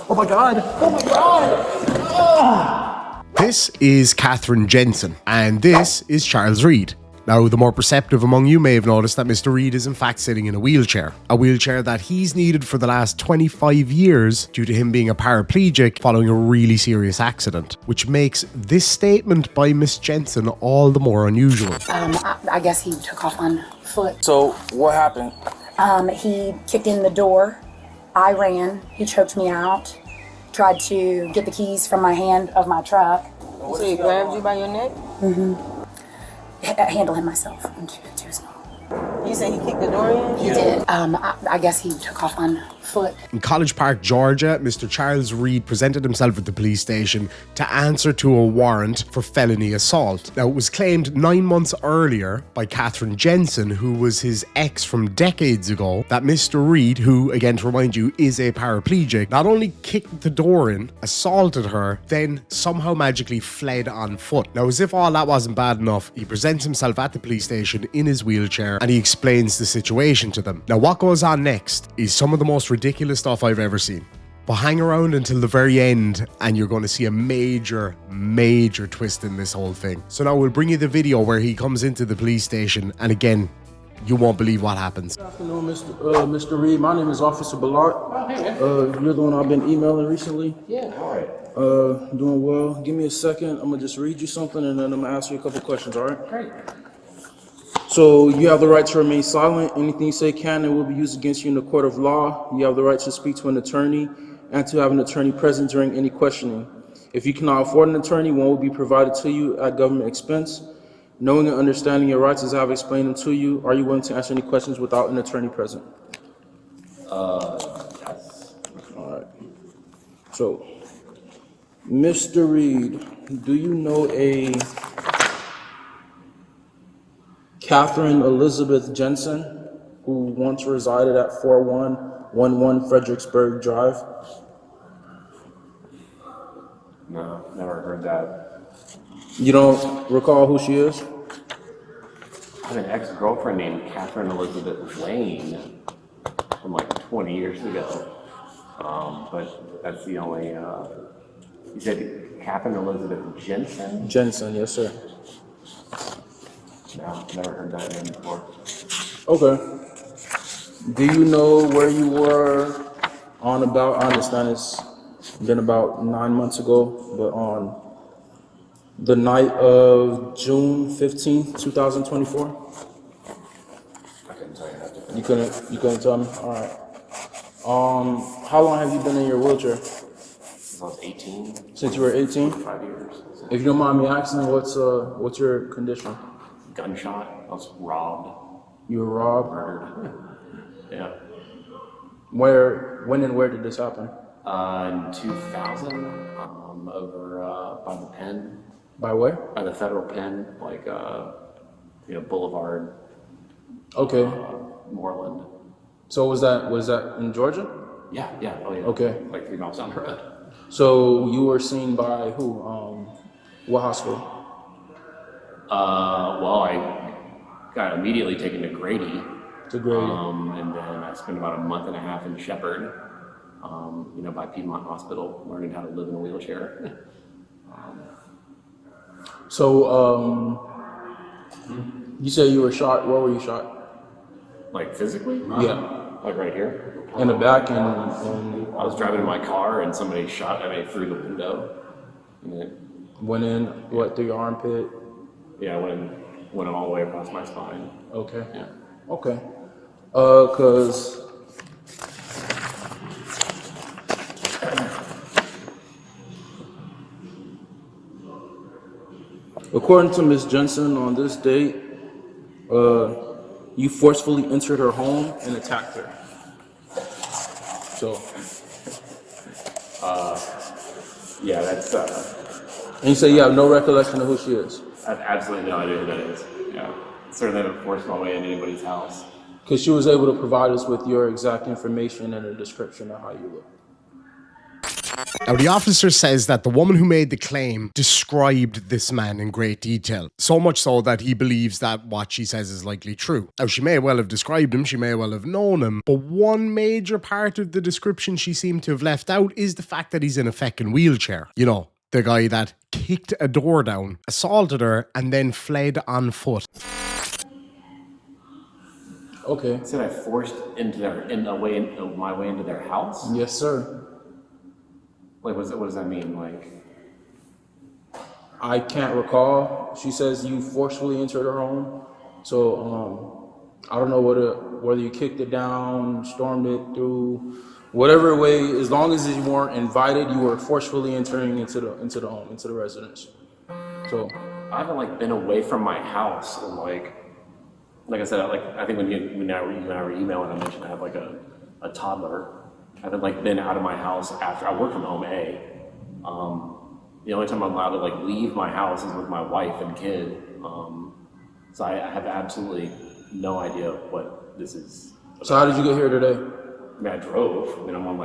Oh my God. Oh my God. This is Catherine Jensen, and this is Charles Reed. Now, the more perceptive among you may have noticed that Mr. Reed is in fact sitting in a wheelchair that he's needed for the last 25 years due to him being a paraplegic following a really serious accident, which makes this statement by Miss Jensen all the more unusual. I guess he took off on foot. So, what happened? He kicked in the door. I ran. He choked me out. Tried to get the keys from my hand of my truck. So he grabbed you by your neck? Mm-hmm. Handle him myself. I'm too small. You say he kicked the door in? He did. I guess he took off on foot. In College Park, Georgia, Mr. Charles Reed presented himself at the police station to answer to a warrant for felony assault. Now, it was claimed 9 months earlier by Catherine Jensen, who was his ex from decades ago, that Mr. Reed, who, again, to remind you, is a paraplegic, not only kicked the door in, assaulted her, then somehow magically fled on foot. Now, as if all that wasn't bad enough, he presents himself at the police station in his wheelchair and he explains the situation to them. Now, what goes on next is some of the most ridiculous stuff I've ever seen. But hang around until the very end and you're going to see a major twist in this whole thing. So now we'll bring you the video where he comes into the police station, and again, you won't believe what happens. Good afternoon, Mr. Reed. My name is Officer Ballard. Oh, hey, man. You're the one I've been emailing recently. Yeah, all right. Doing well. Give me a second. I'm gonna just read you something and then I'm gonna ask you a couple questions, all right? Great. So you have the right to remain silent. Anything you say can and will be used against you in the court of law. You have the right to speak to an attorney and to have an attorney present during any questioning. If you cannot afford an attorney, one will be provided to you at government expense. Knowing and understanding your rights as I have explained them to you, are you willing to answer any questions without an attorney present? Yes. All right. So, Mr. Reed, do you know a Catherine Elizabeth Jensen who once resided at 4111 Fredericksburg Drive? No, never heard that. You don't recall who she is? I have an ex-girlfriend named Catherine Elizabeth Lane from like 20 years ago. But that's the only, you said Catherine Elizabeth Jensen? Jensen, yes, sir. No, never heard that name before. Okay. Do you know where you were on about, I understand it's been about 9 months ago, but on the night of June 15th, 2024? I couldn't tell you that. You couldn't tell me? All right. How long have you been in your wheelchair? Since I was 18. Since you were 18? 5 years. If you don't mind me asking, what's your condition? Gunshot. I was robbed. You were robbed? Murdered. Yeah. When and where did this happen? In 2000, over by the pen. By where? By the federal pen, like, Boulevard. Okay. Moreland. So was that in Georgia? Yeah, oh yeah. Okay. Like 3 miles down the road. So you were seen by who? What hospital? Well, I got immediately taken to Grady. To Grady. And then I spent about a month and a half in Shepherd, by Piedmont Hospital, learning how to live in a wheelchair. So, you said you were shot. Where were you shot? Like physically? Yeah. Like right here? In the back and I was driving in my car and somebody shot at me through the window. And it, went in, through your armpit? yeah, I went all the way across my spine. Okay. Yeah. Okay. Cause according to Ms. Jensen, on this date, you forcefully entered her home and attacked her. So. Yeah, that's, And you say you have no recollection of who she is? I have absolutely no idea who that is. Yeah. Certainly haven't forced my way into anybody's house. Because she was able to provide us with your exact information and a description of how you look. Now, the officer says that the woman who made the claim described this man in great detail, so much so that he believes that what she says is likely true. Now, she may well have described him, she may well have known him, but one major part of the description she seemed to have left out is the fact that he's in a feckin' wheelchair. You know, the guy that kicked a door down, assaulted her, and then fled on foot. Okay. Said I forced my way into their house? Yes, sir. Like, what does that mean? Like, I can't recall. She says you forcefully entered her home. So I don't know whether you kicked it down, stormed it through, whatever way. As long as you weren't invited, you were forcefully entering into the home, into the residence. So I haven't been away from my house and like I said, I think when you and I were emailing, I mentioned I have a toddler. I haven't been out of my house after I work from home. The only time I'm allowed to leave my house is with my wife and kid. So I have absolutely no idea what this is about. how did you get here today? I mean, I drove. I mean, I'm on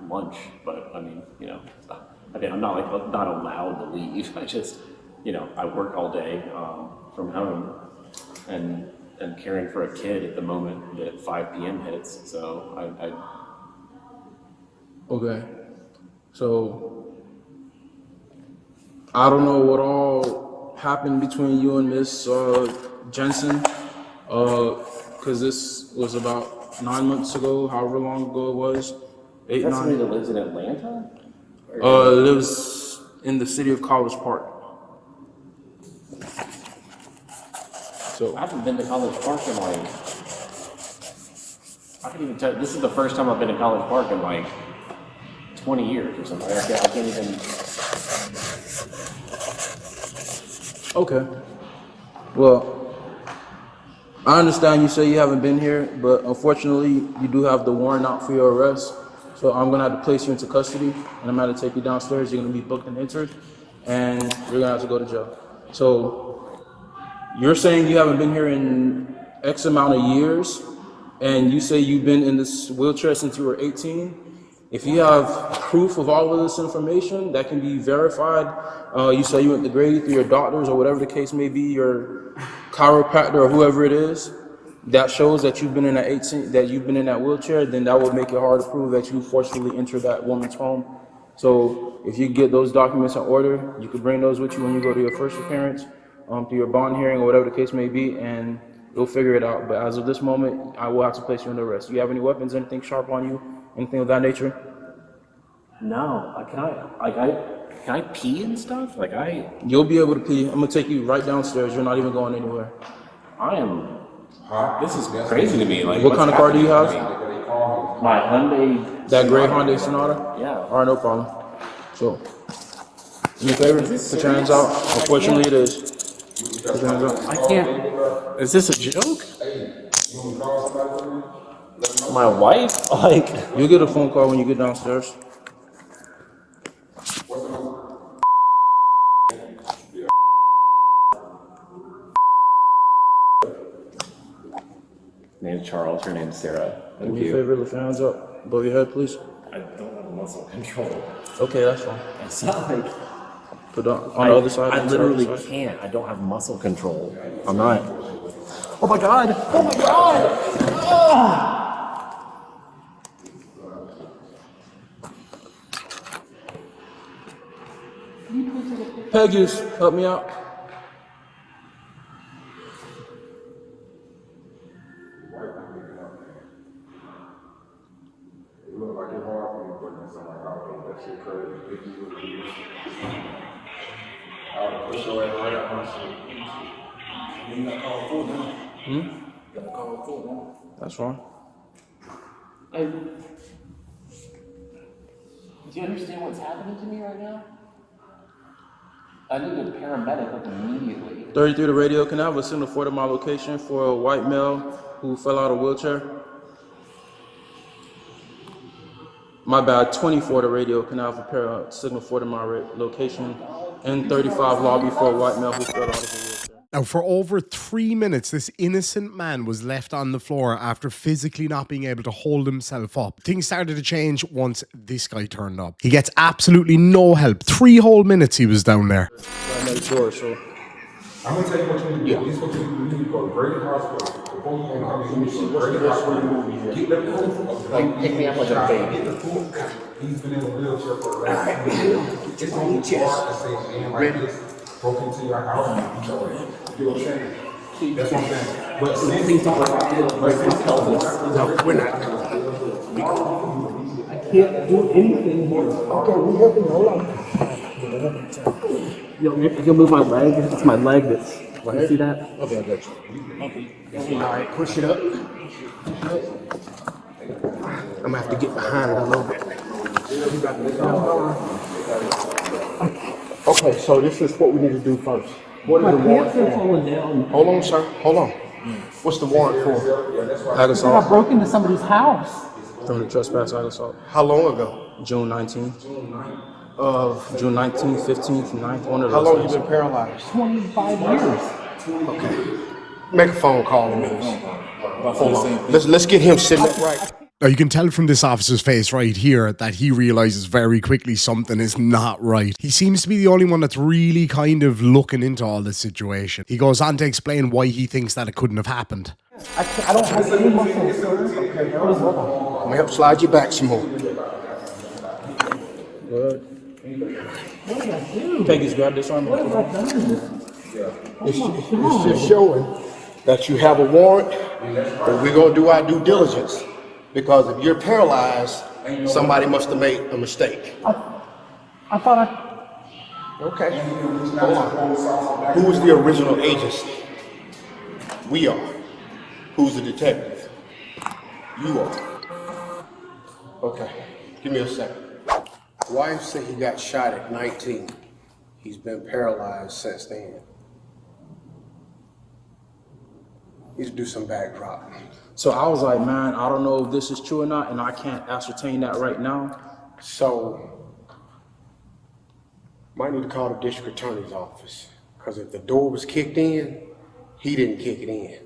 lunch, but I mean, I'm not not allowed to leave. I just, I work all day from home, and caring for a kid at the moment that 5 p.m. hits. So I Okay. So I don't know what all happened between you and Miss Jensen, because this was about 9 months ago, however long ago it was. Eight, That's 9. somebody that lives in Atlanta? Lives in the city of College Park. So I haven't been to College Park in I can even tell you, this is the first time I've been to College Park in 20 years or something. I can't even. Okay. Well, I understand you say you haven't been here, but unfortunately, you do have the warrant out for your arrest. So I'm gonna have to place you into custody, and I'm gonna have to take you downstairs. You're gonna be booked and entered, and you're gonna have to go to jail. So you're saying you haven't been here in X amount of years, and you say you've been in this wheelchair since you were 18. If you have proof of all of this information that can be verified, you say you went to Grady through your doctors or whatever the case may be, your chiropractor or whoever it is, that shows that you've been in that wheelchair, then that would make it hard to prove that you forcefully entered that woman's home. So if you get those documents in order, you could bring those with you when you go to your first appearance, to your bond hearing or whatever the case may be, and we'll figure it out. But as of this moment, I will have to place you under arrest. Do you have any weapons, anything sharp on you? Anything of that nature? No. Can I pee and stuff? You'll be able to pee. I'm gonna take you right downstairs. You're not even going anywhere. This is crazy to me. What kind of car do you have? My Hyundai. That gray Hyundai Sonata? Yeah. All right, no problem. So, do me a favor, put your hands out. Unfortunately, it is. Put your hands out. I can't. Is this a joke? My wife? You'll get a phone call when you get downstairs. Name's Charles. Her name's Sarah. Do me a favor, lift your hands up above your head, please. I don't have muscle control. Okay, that's fine. It's not Put on the other side. I on the literally other side. can't. I don't have muscle control. I'm not. Oh my god! Oh my god! Oh! Peggy's, help me out. That's fine. Do you understand what's happening to me right now? I need a paramedic immediately. 33 to radio, can I have a signal for my location for a white male who fell out of a wheelchair? My bad, 24 to radio, can I have a signal for my location? N35 lobby for a white male who fell out of a wheelchair. Now, for over 3 minutes, this innocent man was left on the floor after physically not being able to hold himself up. Things started to change once this guy turned up. He gets absolutely no help. 3 whole minutes he was down there. I made sure, so. I'm gonna tell you what you need to do. This is what you need to go to Brady Hospital. Get the proof. Like, pick me up like a baby. Get the proof. He's been in a wheelchair for a while. It's on your chest. Ready? Broke into your house. You know what I'm saying? That's what I'm saying. But please don't we're not. I can't do anything more. Okay, we helping. Hold on. Yo, you'll move my leg. It's my leg that's. You see that? Okay, I got you. Okay. All right, push it up. I'm gonna have to get behind it a little bit. Okay, so this is what we need to do first. What is the warrant for? Hold on, sir. Hold on. What's the warrant for? Ag I assault. broke into somebody's house. From the trespass ag assault. How long ago? June 19th. June 19th, 15th, 9th, one of How those long you days. been paralyzed? 25 years. Make a phone call to me. Hold on. Let's get him sitting upright. Now, you can tell from this officer's face right here that he realizes very quickly something is not right. He seems to be the only one that's really kind of looking into all this situation. He goes on to explain why he thinks that it couldn't have happened. I don't have any muscles. I'm gonna help slide you back some more. Good. Peggy's grab this arm. It's just showing that you have a warrant, but we're gonna do our due diligence. Because if you're paralyzed, somebody must have made a mistake. I thought I. Okay. Hold on. Who is the original agency? We are. Who's the detective? You are. Okay. Give me a second. Wife said he got shot at 19. He's been paralyzed since then. Needs to do some backdrop. So I was like, man, I don't know if this is true or not, and I can't ascertain that right now. So, might need to call the district attorney's office. Because if the door was kicked in, he didn't kick it in.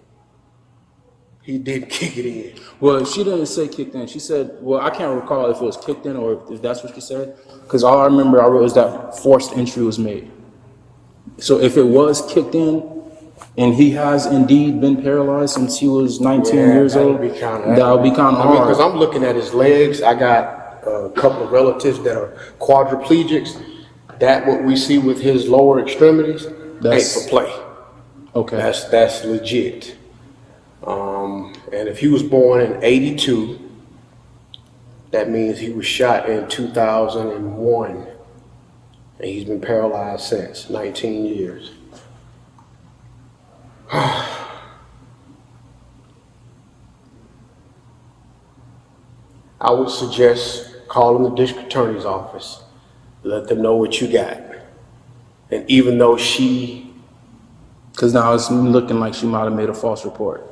He didn't kick it in. Well, she didn't say kicked in. She said, well, I can't recall if it was kicked in or if that's what she said. Because all I remember I wrote was that forced entry was made. So if it was kicked in, and he has indeed been paralyzed since he was 19 years old, that would be kind of hard. Because I'm looking at his legs. I got a couple of relatives that are quadriplegics. That what we see with his lower extremities ain't for play. Okay. That's legit. And if he was born in 82, that means he was shot in 2001. And he's been paralyzed since 19 years. I would suggest calling the district attorney's office, let them know what you got. And even though Because now it's looking like she might have made a false report.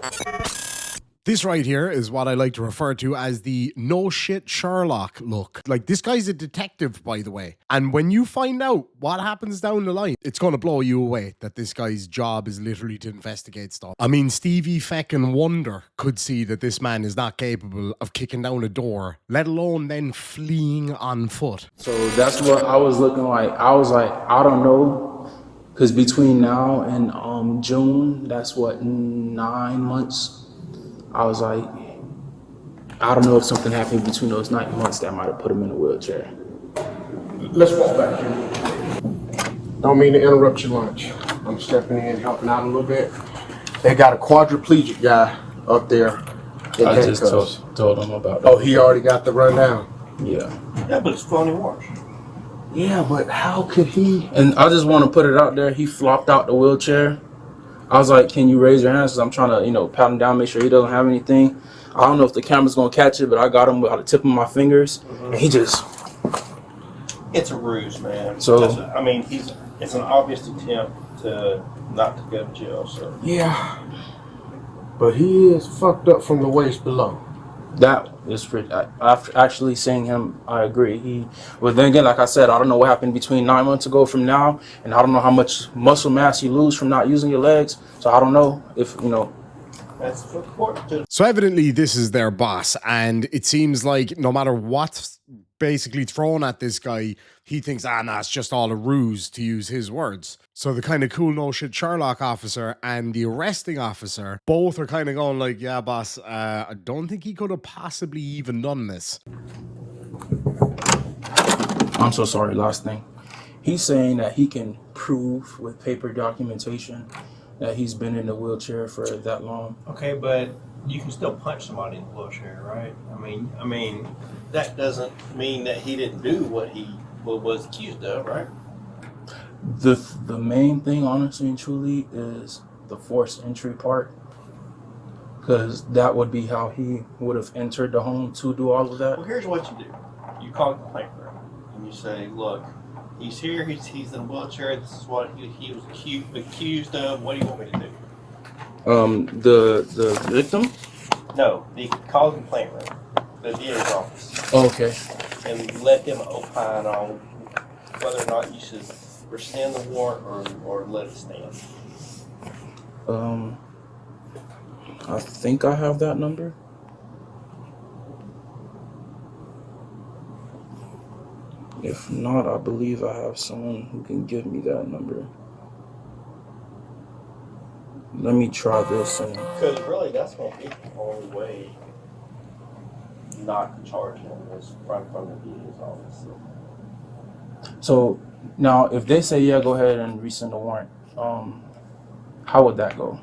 This right here is what I like to refer to as the no shit Sherlock look. Like, this guy's a detective, by the way. And when you find out what happens down the line, it's going to blow you away that this guy's job is literally to investigate stuff. I mean, Stevie feckin' Wonder could see that this man is not capable of kicking down a door, let alone then fleeing on foot. So that's what I was looking like. I was like, I don't know. Because between now and June, that's what, 9 months? I was like, I don't know if something happened between those 9 months that might have put him in a wheelchair. let's walk back here. Don't mean to interrupt your lunch. I'm stepping in, helping out a little bit. They got a quadriplegic guy up there in I just handcuffs. told him about that. Oh, he already got the rundown. Yeah. Yeah, but it's phony wash. Yeah, but how could he? And I just want to put it out there. He flopped out the wheelchair. I was like, can you raise your hands? Because I'm trying to, pat him down, make sure he doesn't have anything. I don't know if the camera's going to catch it, but I got him by the tip of my fingers. And he just... It's a ruse, man. So- It's an obvious attempt to not to go to jail. So Yeah, but he is fucked up from the waist below. That is pretty. After actually seeing him, I agree. But then again, like I said, I don't know what happened between 9 months ago from now, and I don't know how much muscle mass you lose from not using your legs. So I don't know if That's for court to. So evidently this is their boss, and it seems like no matter what's basically thrown at this guy, he thinks, nah, it's just all a ruse, to use his words. So the kind of cool no shit Sherlock officer and the arresting officer both are kind of going like, yeah, boss, I don't think he could have possibly even done this. I'm so sorry. Last thing, he's saying that he can prove with paper documentation that he's been in a wheelchair for that long. Okay, but you can still punch somebody in the wheelchair, right? I mean, that doesn't mean that he didn't do what he was accused of, right? The main thing, honestly and truly, is the forced entry part, because that would be how he would have entered the home to do all of that. Well, here's what you do. You call a complaint room, and you say, look, he's here, he's in a wheelchair, this is what he was accused of, what do you want me to do? The victim? No, call the complaint room, the DA's office, Oh, okay. and let them opine on whether or not you should rescind the warrant or let it stand. I think I have that number. If not, I believe I have someone who can give me that number. Let me try this. Because really, that's going to be the only way not to charge him is from the DA's office. So now, if they say, yeah, go ahead and rescind the warrant, how would that go?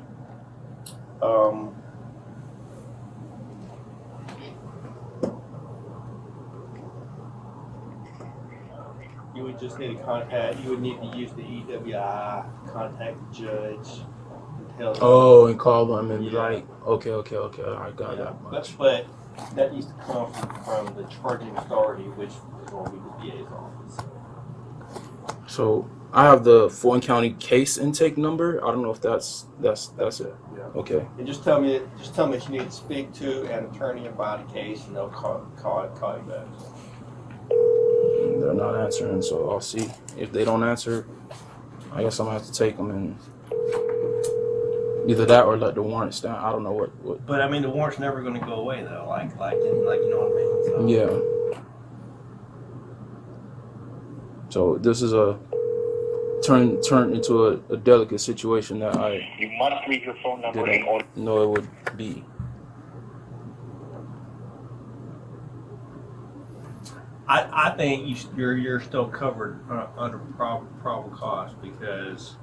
You would just need to contact. You would need to use the EWI, contact the judge, and tell them. Oh, and call them and be Yeah. like, okay, I got that much. But that needs to come from the charging authority, which is going to be the DA's office. So I have the Fulton County case intake number. I don't know if that's it. Yeah. Okay. And just tell me that you need to speak to an attorney about the case, and they'll call you back. They're not answering, so I'll see. If they don't answer, I guess I'm gonna have to take them and either that or let the warrant stand. I don't know what. But I mean, the warrant's never going to go away though. Like you know what I mean? So. Yeah. So this is a turn into a delicate situation that I You must leave your phone number in didn't order. know it would be. I think you're still covered under probable cause because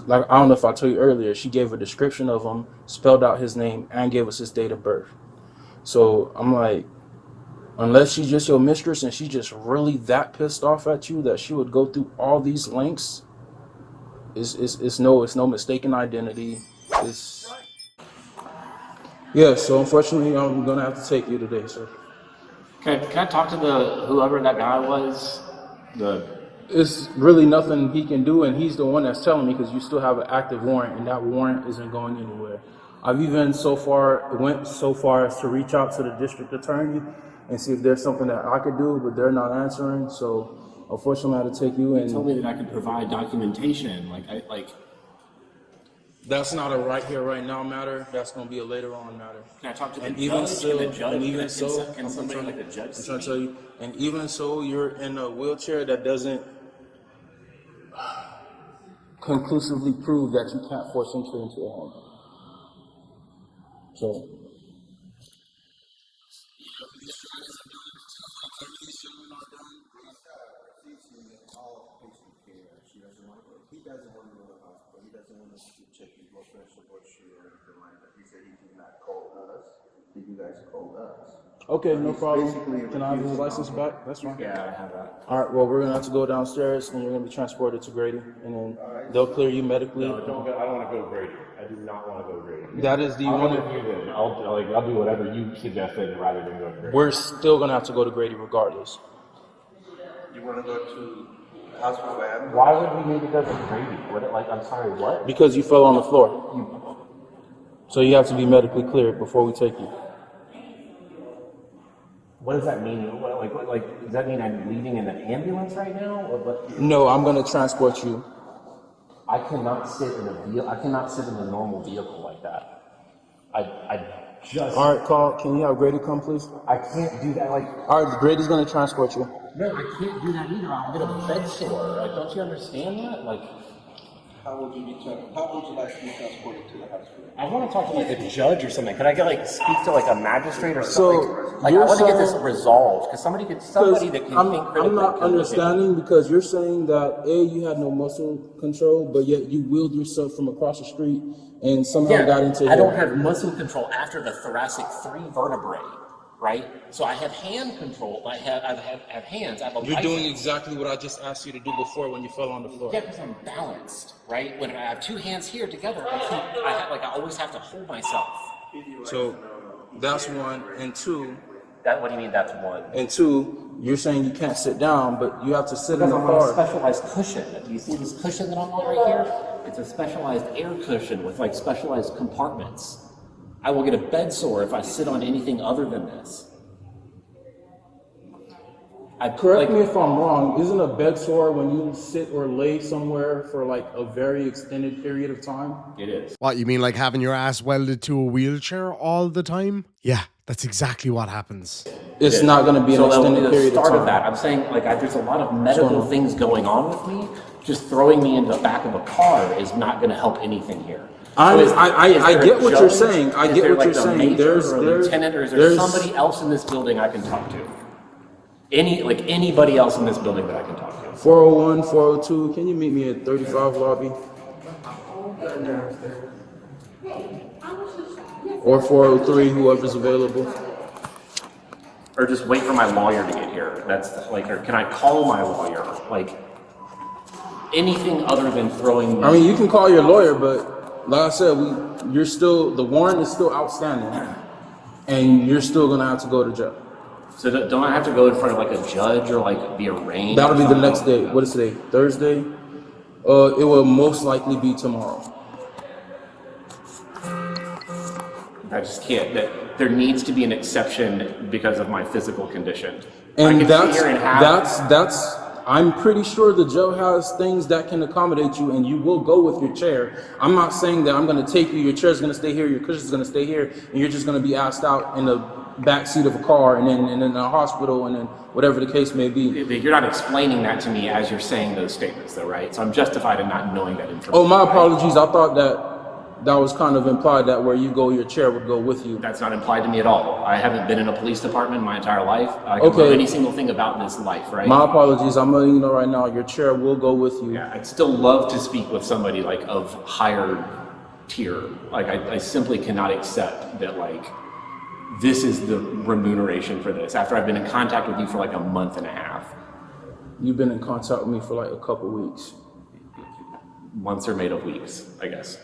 Like, I don't know if I told you earlier, she gave a description of him, spelled out his name, and gave us his date of birth. So I'm like, unless she's just your mistress and she's just really that pissed off at you that she would go through all these lengths, it's no mistaken identity. Yeah. So unfortunately, I'm gonna have to take you today, sir. Can I talk to whoever that guy was? It's really nothing he can do, and he's the one that's telling me because you still have an active warrant, and that warrant isn't going anywhere. I've even went so far as to reach out to the district attorney and see if there's something that I could do, but they're not answering. So unfortunately, I had to take you in. He told me that I could provide documentation. That's not a right here, right now matter. That's going to be a later on matter. Can I talk to the And judge? even so, Can the judge- and even can so, some- can I'm somebody trying like the judge to see tell you, and even so, you're in a wheelchair that doesn't conclusively prove that you can't force entry into a home. So. He doesn't want to go to the hospital. He doesn't want us to check his blood pressure, blood sugar, or anything like that. He said he did not call us. Did you guys call us? Okay, no problem. basically Can I have his refusing license our- back? That's fine. Yeah, I have that. All right, well, we're going to have to go downstairs, and you're going to be transported to Grady, and then they'll clear you medically. No, don't go. I don't want to go Grady. I do not want to go Grady. That is the I'll one. go with you then. I'll do whatever you suggested rather than go to Grady. We're still going to have to go to Grady regardless. You want to go to hospital lab? Why would we need to go to Grady? I'm sorry, what? Because you fell on the floor. So you have to be medically cleared before we take you. What does that mean? Like, does that mean I'm leaving in an ambulance right now? Or what? No, I'm gonna transport you. I cannot sit in a normal vehicle like that. All right, Carl, can you have Grady come, please? I can't do that. Like, All right, Grady's gonna transport you. no, I can't do that either. I'll get a bed sore. Like, don't you understand that? Like, How would you like to be transported to the hospital? I want to talk to like a judge or something. Could I get speak to like a magistrate or So, something? Like, I you're want to get this saying- resolved because somebody that can I'm think critically. not understanding because you're saying that you had no muscle control, but yet you wheeled yourself from across the street and somehow got into I here. don't have muscle control after the thoracic 3 vertebrae, right? So I have hand control. I have hands. I have a You're bicep. doing exactly what I just asked you to do before when you fell on the floor. Yeah, because I'm balanced, right? When I have 2 hands here together, I always have to hold myself. So that's one, and two. What do you mean that's one? And two, you're saying you can't sit down, but you have to sit in Because the I'm on a car. specialized cushion. Do you see this cushion that I'm on right here? It's a specialized air cushion with specialized compartments. I will get a bed sore if I sit on anything other than this. Correct me if I'm wrong. Isn't a bed sore when you sit or lay somewhere for a very extended period of time? It is. What, you mean like having your ass welded to a wheelchair all the time? Yeah, that's exactly what happens. It's not going to be an extended the period of start time. of that. I'm saying there's a lot of medical things going on with me. Just throwing me into the back of a car is not going to help anything here. I there get a what you're judge? saying. I Is get there, what you're a saying. major There's or a lieutenant, or is there there's- somebody else in this building I can talk to? Anybody else in this building that I can talk to? 401, 402. Can you meet me at 35 lobby? Or 403, whoever's available. Or just wait for my lawyer to get here. That's or can I call my lawyer? Anything other than throwing me. I mean, you can call your lawyer, but like I said, the warrant is still outstanding, and you're still gonna have to go to jail. So don't I have to go in front of a judge or be arraigned? That'll be the something? next day. What is today? Thursday? It will most likely be tomorrow. I just can't. There needs to be an exception because of my physical condition. And I can sit here and have, that's I'm pretty sure the jail has things that can accommodate you, and you will go with your chair. I'm not saying that I'm going to take you, your chair's going to stay here, your cushion's going to stay here, and you're just going to be asked out in the back seat of a car and then in a hospital and then whatever the case may be. You're not explaining that to me as you're saying those statements, though, right? So I'm justified in not knowing that information. Oh, my apologies. I thought that was kind of implied that where you go, your chair would go with you. That's not implied to me at all. I haven't been in a police department my entire life. I can know any single thing about this life, right? My apologies. I'm letting you know right now, your chair will go with you. Yeah, I'd still love to speak with somebody of higher tier. I simply cannot accept that this is the remuneration for this after I've been in contact with you for a month and a half. You've been in contact with me for a couple weeks. Months are made of weeks, I guess,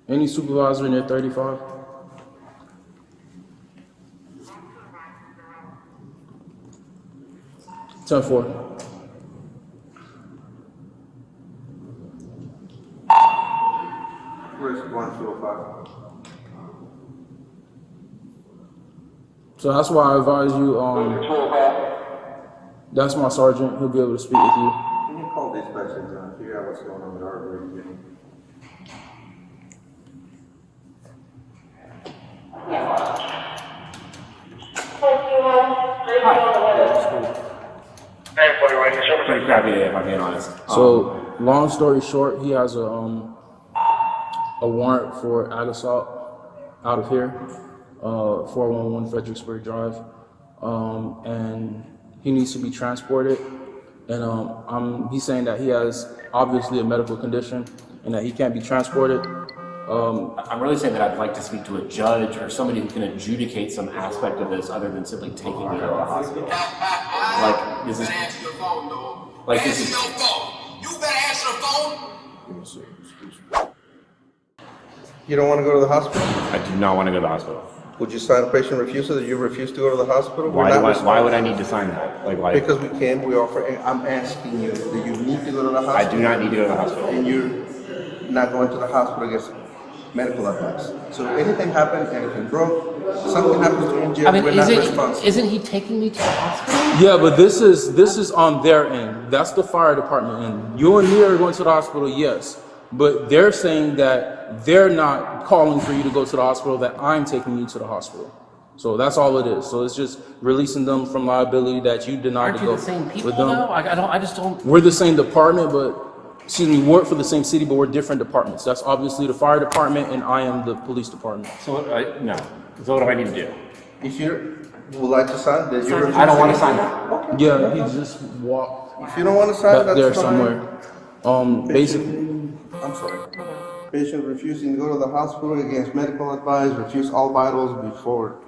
Any supervisor in there 35? Ten four. Where's 1205? So that's why I advise you. That's my sergeant. He'll be able to speak with you. Can you call dispatch and figure out what's going on with our radio? Pretty crappy day, if I'm being honest. So, long story short, he has a warrant for ag assault out of here, 411 Fredericksburg Drive, and he needs to be transported. And he's saying that he has obviously a medical condition and that he can't be transported. I'm really saying that I'd like to speak to a judge or somebody who can adjudicate some aspect of this other than simply taking me to the hospital. This is. Answer your phone, though. This is. Your phone. You better answer the phone. You don't want to go to the hospital? I do not want to go to the hospital. Would you sign a patient refusal that you refuse to go to the hospital? Why would I need to sign that? Why? Because we can, we offer, I'm asking you, do you need to go to the hospital? I do not need to go to the hospital. And you're not going to the hospital against medical advice. So if anything happened, anything broke, Something happens to you in jail, I mean, we're not responsible. isn't he taking me to the hospital? Yeah, but this is on their end. That's the fire department end. You and me are going to the hospital, yes. But they're saying that they're not calling for you to go to the hospital, that I'm taking you to the hospital. So that's all it is. So it's just releasing them from liability that you denied Aren't to you go the same people with them. though? I just don't. We're the same department, but we work for the same city, but we're different departments. That's obviously the fire department, and I am the police department. So no. So what do I need to do? If you would like to sign, then you're I don't want to sign that. Yeah, he just walked If you don't want to sign, back that's there fine. somewhere. Basically, I'm sorry. Patient refusing to go to the hospital against medical advice, refuse all vitals before,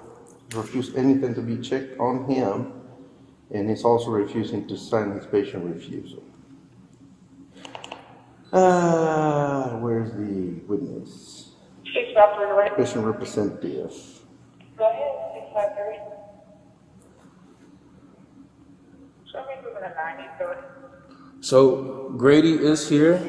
refuse anything to be checked on him, and he's also refusing to sign his patient refusal. Where's the witness? Patient representative. Go ahead, 653. Show me moving a 90, so Grady is here.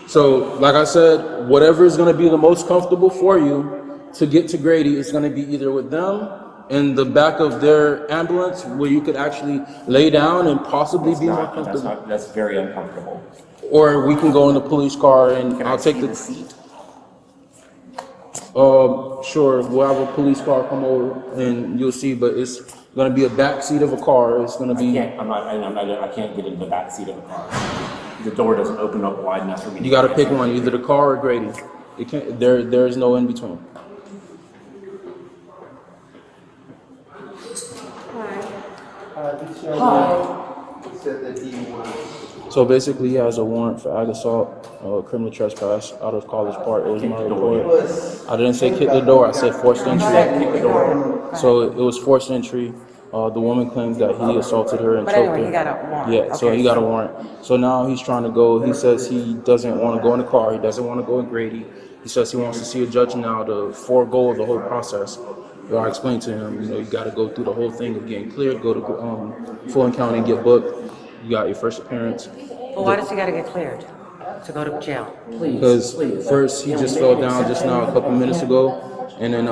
So, like I said, whatever is going to be the most comfortable for you to get to Grady is going to be either with them in the back of their ambulance, where you could actually lay down and possibly be more comfortable. That's very uncomfortable. Or we can go in the police car and I'll take the seat. Sure, we'll have a police car come over and you'll see, but it's going to be a back seat of a car. It's going to be. I can't get into the back seat of a car. The door doesn't open up wide enough for me. You got to pick one, either the car or Grady. It can't. There's no in between. He said that he was. So basically, he has a warrant for ag assault, criminal trespass out of College Park. It was my report. I didn't say kick the door. I said forced entry. So it was forced entry. The woman claims that he assaulted her and But choked anyway, her. he got a warrant. Yeah, so Okay, he got a warrant. So now he's trying to go. He says he doesn't want to go in the car. He doesn't want to go in Grady. He says he wants to see a judge now to forego the whole process. So I explained to him, you got to go through the whole thing of getting cleared, go to Fulton County and get booked. You got your first appearance. Well, why does he got to get cleared to go to jail? Because first he just fell down just now a couple minutes ago, and then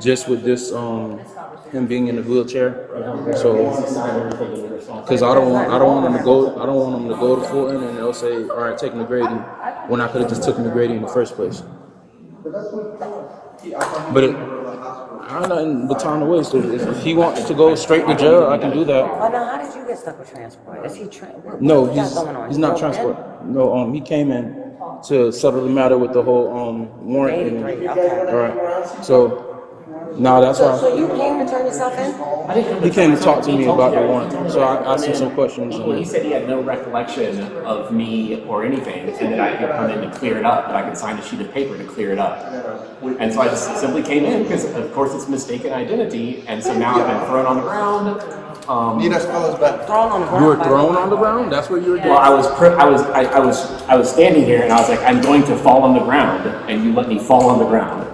just with this him being in the wheelchair, so because I don't want him to go to Fulton and they'll say, all right, take him to Grady, when I could have just took him to Grady in the first place. But I don't know, in the time to waste. If he wants to go straight to jail, I can do that. Oh, now how did you get stuck with transport? Is he No, what got going on? he's not transport. No, he came in to settle the matter with the whole warrant. 83, okay. All right. So now that's why So you came to turn yourself in? he came to talk to me about the warrant. So I asked him some questions. Well, he said he had no recollection of me or anything, and that I could come in to clear it up, that I could sign a sheet of paper to clear it up. And so I just simply came in because, of course, it's mistaken identity, and so now I've been thrown on the ground. Need us fellas back. Thrown on the ground. You were thrown on the ground? That's what you were doing? Well, I was standing here, and I was like, I'm going to fall on the ground, and you let me fall on the ground.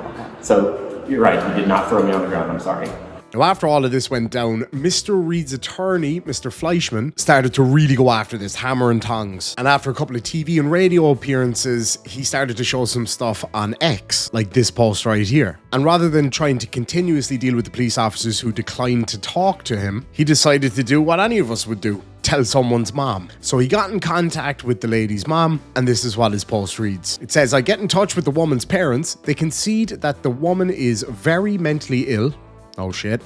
So you're right, you did not throw me on the ground. I'm sorry. Now, after all of this went down, Mr. Reed's attorney, Mr. Fleischman, started to really go after this, hammer and tongs. And after a couple of TV and radio appearances, he started to show some stuff on X, like this post right here. And rather than trying to continuously deal with the police officers who declined to talk to him, he decided to do what any of us would do: tell someone's mom. So he got in contact with the lady's mom, and this is what his post reads. It says, I get in touch with the woman's parents. They concede that the woman is very mentally ill. Oh shit.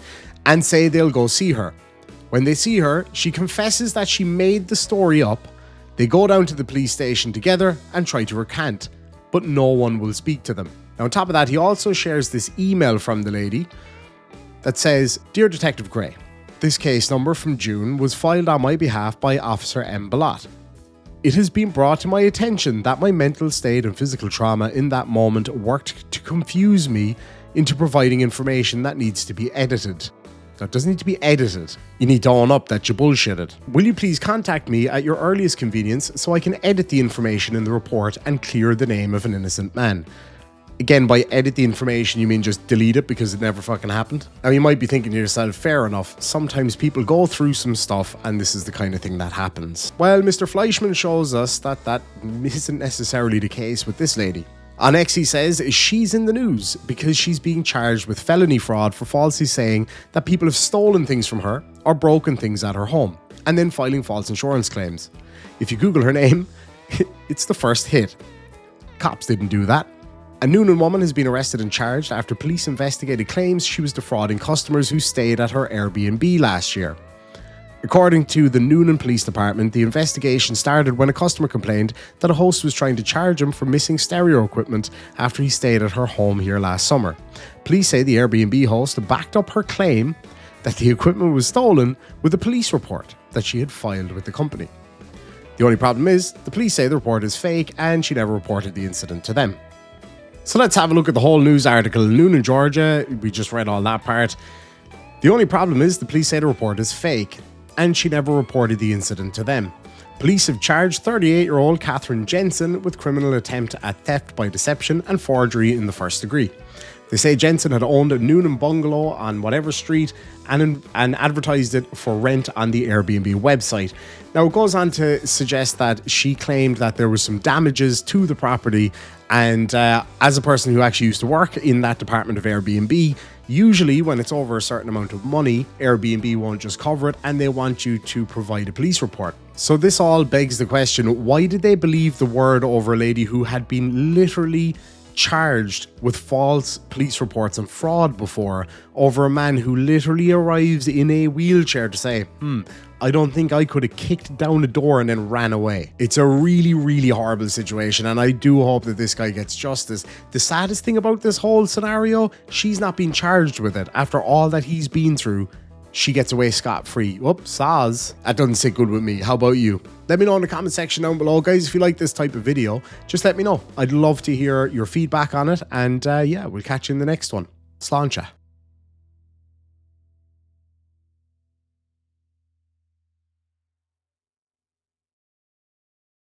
And say they'll go see her. When they see her, she confesses that she made the story up. They go down to the police station together and try to recant, but no one will speak to them. Now, on top of that, he also shares this email from the lady that says, Dear Detective Gray, this case number from June was filed on my behalf by Officer M. Ballot. It has been brought to my attention that my mental state and physical trauma in that moment worked to confuse me into providing information that needs to be edited. Now, it doesn't need to be edited. You need to own up that you bullshitted. Will you please contact me at your earliest convenience so I can edit the information in the report and clear the name of an innocent man? Again, by edit the information, you mean just delete it because it never fucking happened? Now, you might be thinking to yourself, fair enough, sometimes people go through some stuff and this is the kind of thing that happens. Well, Mr. Fleischman shows us that that isn't necessarily the case with this lady. On X, he says she's in the news because she's being charged with felony fraud for falsely saying that people have stolen things from her or broken things at her home, and then filing false insurance claims. If you Google her name, it's the first hit. Cops didn't do that. A Noonan woman has been arrested and charged after police investigated claims she was defrauding customers who stayed at her Airbnb last year. According to the Noonan Police Department, the investigation started when a customer complained that a host was trying to charge him for missing stereo equipment after he stayed at her home here last summer. Police say the Airbnb host backed up her claim that the equipment was stolen with a police report that she had filed with the company. The only problem is, the police say the report is fake and she never reported the incident to them. So let's have a look at the whole news article. Noonan, Georgia, we just read all that part. The only problem is the police say the report is fake and she never reported the incident to them. Police have charged 38-year-old Catherine Jensen with criminal attempt at theft by deception and forgery in the first degree. They say Jensen had owned a Noonan bungalow on whatever street and advertised it for rent on the Airbnb website. Now, it goes on to suggest that she claimed that there was some damages to the property, and as a person who actually used to work in that department of Airbnb, usually when it's over a certain amount of money, Airbnb won't just cover it and they want you to provide a police report. So this all begs the question, why did they believe the word over a lady who had been literally charged with false police reports and fraud before over a man who literally arrives in a wheelchair to say, I don't think I could have kicked down a door and then ran away. It's a really, really horrible situation, and I do hope that this guy gets justice. The saddest thing about this whole scenario, she's not being charged with it. After all that he's been through, she gets away scot-free. Whoops, Saz. That doesn't sit good with me. How about you? Let me know in the comment section down below, guys. If you like this type of video, just let me know. I'd love to hear your feedback on it. And yeah, we'll catch you in the next one. Sláinte.